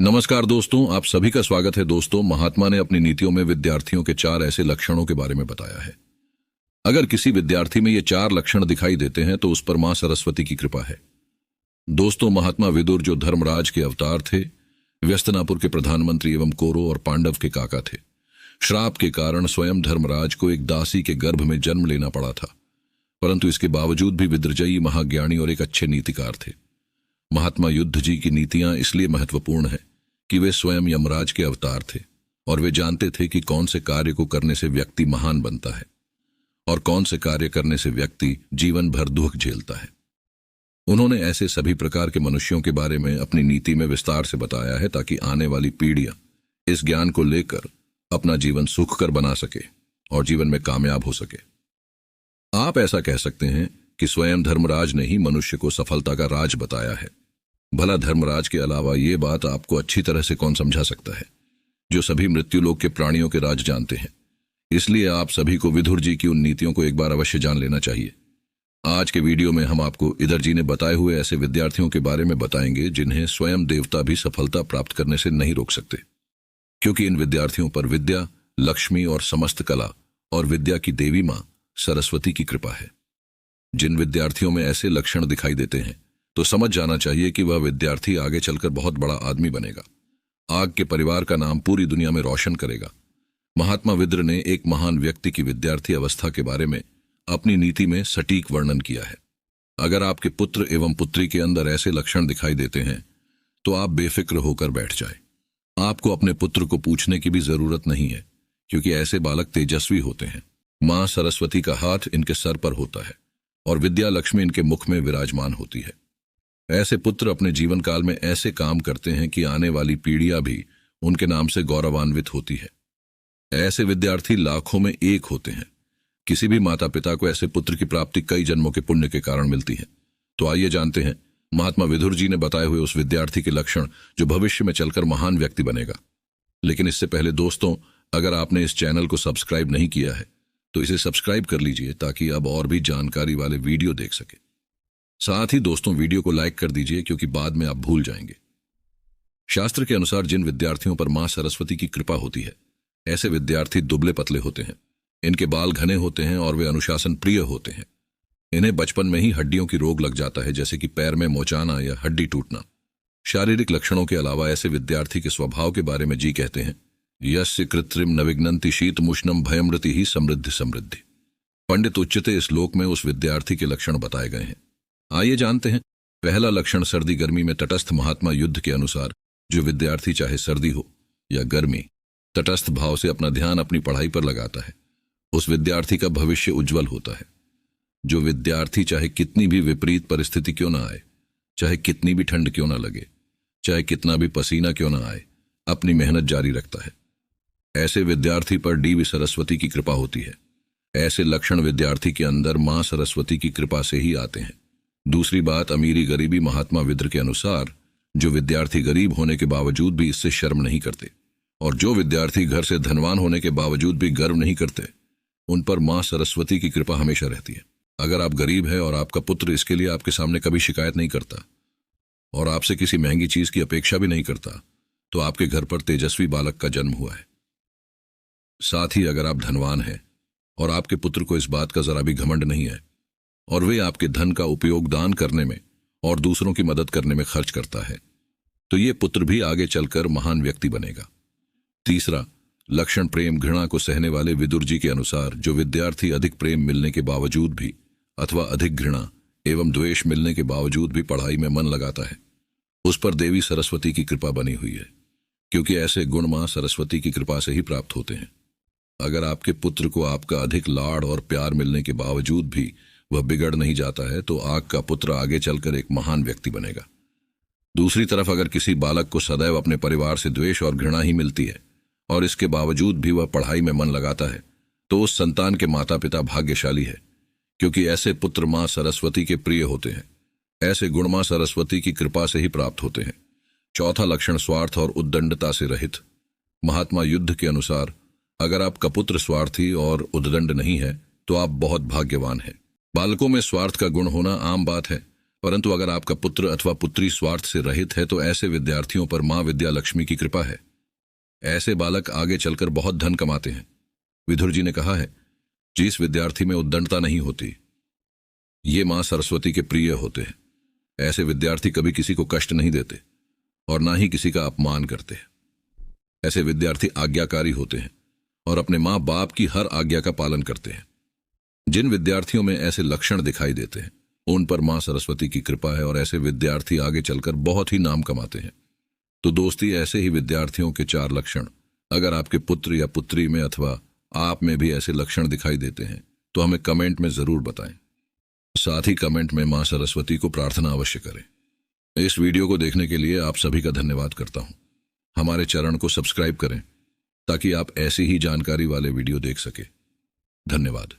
नमस्कार दोस्तों, आप सभी का स्वागत है। दोस्तों, महात्मा ने अपनी नीतियों में विद्यार्थियों के 4 ऐसे लक्षणों के बारे में बताया है। अगर किसी विद्यार्थी में ये 4 लक्षण दिखाई देते हैं तो उस पर मां सरस्वती की कृपा है। दोस्तों, महात्मा विदुर जो धर्मराज के अवतार थे, व्यस्तनापुर के प्रधानमंत्री एवं कौरव और पांडव के काका थे। श्राप के कारण स्वयं धर्मराज को एक दासी के गर्भ में जन्म लेना पड़ा था, परंतु इसके बावजूद भी विद्रजयी महाज्ञानी और एक अच्छे नीतिकार थे। महात्मा युद्ध जी की नीतियां इसलिए महत्वपूर्ण है कि वे स्वयं यमराज के अवतार थे और वे जानते थे कि कौन से कार्य को करने से व्यक्ति महान बनता है और कौन से कार्य करने से व्यक्ति जीवन भर दुख झेलता है। उन्होंने ऐसे सभी प्रकार के मनुष्यों के बारे में अपनी नीति में विस्तार से बताया है ताकि आने वाली पीढ़ियां इस ज्ञान को लेकर अपना जीवन सुखकर बना सके और जीवन में कामयाब हो सके। आप ऐसा कह सकते हैं कि स्वयं धर्मराज ने ही मनुष्य को सफलता का राज बताया है। भला धर्मराज के अलावा ये बात आपको अच्छी तरह से कौन समझा सकता है, जो सभी मृत्युलोक के प्राणियों के राज जानते हैं। इसलिए आप सभी को विदुर जी की उन नीतियों को एक बार अवश्य जान लेना चाहिए। आज के वीडियो में हम आपको इधर जी ने बताए हुए ऐसे विद्यार्थियों के बारे में बताएंगे जिन्हें स्वयं देवता भी सफलता प्राप्त करने से नहीं रोक सकते, क्योंकि इन विद्यार्थियों पर विद्या, लक्ष्मी और समस्त कला और विद्या की देवी मां सरस्वती की कृपा है। जिन विद्यार्थियों में ऐसे लक्षण दिखाई देते हैं तो समझ जाना चाहिए कि वह विद्यार्थी आगे चलकर बहुत बड़ा आदमी बनेगा, आग के परिवार का नाम पूरी दुनिया में रोशन करेगा। महात्मा विद्र ने एक महान व्यक्ति की विद्यार्थी अवस्था के बारे में अपनी नीति में सटीक वर्णन किया है। अगर आपके पुत्र एवं पुत्री के अंदर ऐसे लक्षण दिखाई देते हैं तो आप बेफिक्र होकर बैठ जाए। आपको अपने पुत्र को पूछने की भी जरूरत नहीं है, क्योंकि ऐसे बालक तेजस्वी होते हैं। मां सरस्वती का हाथ इनके सर पर होता है और विद्या लक्ष्मी इनके मुख में विराजमान होती है। ऐसे पुत्र अपने जीवन काल में ऐसे काम करते हैं कि आने वाली पीढ़ियां भी उनके नाम से गौरवान्वित होती है। ऐसे विद्यार्थी लाखों में एक होते हैं। किसी भी माता पिता को ऐसे पुत्र की प्राप्ति कई जन्मों के पुण्य के कारण मिलती है। तो आइए जानते हैं महात्मा विदुर जी ने बताए हुए उस विद्यार्थी के लक्षण जो भविष्य में चलकर महान व्यक्ति बनेगा। लेकिन इससे पहले दोस्तों, अगर आपने इस चैनल को सब्सक्राइब नहीं किया है तो इसे सब्सक्राइब कर लीजिए ताकि अब और भी जानकारी वाले वीडियो देख सके। साथ ही दोस्तों, वीडियो को लाइक कर दीजिए क्योंकि बाद में आप भूल जाएंगे। शास्त्र के अनुसार जिन विद्यार्थियों पर मां सरस्वती की कृपा होती है, ऐसे विद्यार्थी दुबले पतले होते हैं। इनके बाल घने होते हैं और वे अनुशासन प्रिय होते हैं। इन्हें बचपन में ही हड्डियों की रोग लग जाता है, जैसे कि पैर में मोचाना या हड्डी टूटना। शारीरिक लक्षणों के अलावा ऐसे विद्यार्थी के स्वभाव के बारे में जी कहते हैं, यस्य कृत्रिम न विघ्नन्ति शीतमुष्णम भयमृति ही समृद्धि समृद्धि। पंडित उच्चते श्लोक में उस विद्यार्थी के लक्षण बताए गए हैं। आइए जानते हैं। पहला लक्षण सर्दी गर्मी में तटस्थ। महात्मा युद्ध के अनुसार जो विद्यार्थी चाहे सर्दी हो या गर्मी, तटस्थ भाव से अपना ध्यान अपनी पढ़ाई पर लगाता है, उस विद्यार्थी का भविष्य उज्जवल होता है। जो विद्यार्थी चाहे कितनी भी विपरीत परिस्थिति क्यों ना आए, चाहे कितनी भी ठंड क्यों ना लगे, चाहे कितना भी पसीना क्यों ना आए, अपनी मेहनत जारी रखता है, ऐसे विद्यार्थी पर देवी सरस्वती की कृपा होती है। ऐसे लक्षण विद्यार्थी के अंदर मां सरस्वती की कृपा से ही आते हैं। दूसरी बात, अमीरी गरीबी। महात्मा विद्र के अनुसार जो विद्यार्थी गरीब होने के बावजूद भी इससे शर्म नहीं करते और जो विद्यार्थी घर से धनवान होने के बावजूद भी गर्व नहीं करते, उन पर मां सरस्वती की कृपा हमेशा रहती है। अगर आप गरीब है और आपका पुत्र इसके लिए आपके सामने कभी शिकायत नहीं करता और आपसे किसी महंगी चीज की अपेक्षा भी नहीं करता, तो आपके घर पर तेजस्वी बालक का जन्म हुआ है। साथ ही अगर आप धनवान हैं और आपके पुत्र को इस बात का जरा भी घमंड नहीं है और वे आपके धन का उपयोग दान करने में और दूसरों की मदद करने में खर्च करता है, तो ये पुत्र भी आगे चलकर महान व्यक्ति बनेगा। तीसरा लक्षण प्रेम घृणा को सहने वाले। विदुर जी के अनुसार जो विद्यार्थी अधिक प्रेम मिलने के बावजूद भी अथवा अधिक घृणा एवं द्वेष मिलने के बावजूद भी पढ़ाई में मन लगाता है, उस पर देवी सरस्वती की कृपा बनी हुई है, क्योंकि ऐसे गुण मां सरस्वती की कृपा से ही प्राप्त होते हैं। अगर आपके पुत्र को आपका अधिक लाड़ और प्यार मिलने के बावजूद भी वह बिगड़ नहीं जाता है, तो आपका पुत्र आगे चलकर एक महान व्यक्ति बनेगा। दूसरी तरफ अगर किसी बालक को सदैव अपने परिवार से द्वेष और घृणा ही मिलती है और इसके बावजूद भी वह पढ़ाई में मन लगाता है, तो उस संतान के माता पिता भाग्यशाली है, क्योंकि ऐसे पुत्र मां सरस्वती के प्रिय होते हैं। ऐसे गुण मां सरस्वती की कृपा से ही प्राप्त होते हैं। चौथा लक्षण स्वार्थ और उद्दंडता से रहित। महात्मा युद्ध के अनुसार अगर आपका पुत्र स्वार्थी और उद्दंड नहीं है तो आप बहुत भाग्यवान हैं। बालकों में स्वार्थ का गुण होना आम बात है, परंतु अगर आपका पुत्र अथवा पुत्री स्वार्थ से रहित है तो ऐसे विद्यार्थियों पर मां विद्या लक्ष्मी की कृपा है। ऐसे बालक आगे चलकर बहुत धन कमाते हैं। विदुर जी ने कहा है, जिस विद्यार्थी में उद्दंडता नहीं होती, ये मां सरस्वती के प्रिय होते हैं। ऐसे विद्यार्थी कभी किसी को कष्ट नहीं देते और ना ही किसी का अपमान करते। ऐसे विद्यार्थी आज्ञाकारी होते हैं और अपने मां बाप की हर आज्ञा का पालन करते हैं। जिन विद्यार्थियों में ऐसे लक्षण दिखाई देते हैं उन पर मां सरस्वती की कृपा है और ऐसे विद्यार्थी आगे चलकर बहुत ही नाम कमाते हैं। तो दोस्ती, ऐसे ही विद्यार्थियों के 4 लक्षण अगर आपके पुत्र या पुत्री में अथवा आप में भी ऐसे लक्षण दिखाई देते हैं तो हमें कमेंट में जरूर बताएं। साथ ही कमेंट में मां सरस्वती को प्रार्थना अवश्य करें। इस वीडियो को देखने के लिए आप सभी का धन्यवाद करता हूं। हमारे चैनल को सब्सक्राइब करें ताकि आप ऐसी ही जानकारी वाले वीडियो देख सके। धन्यवाद।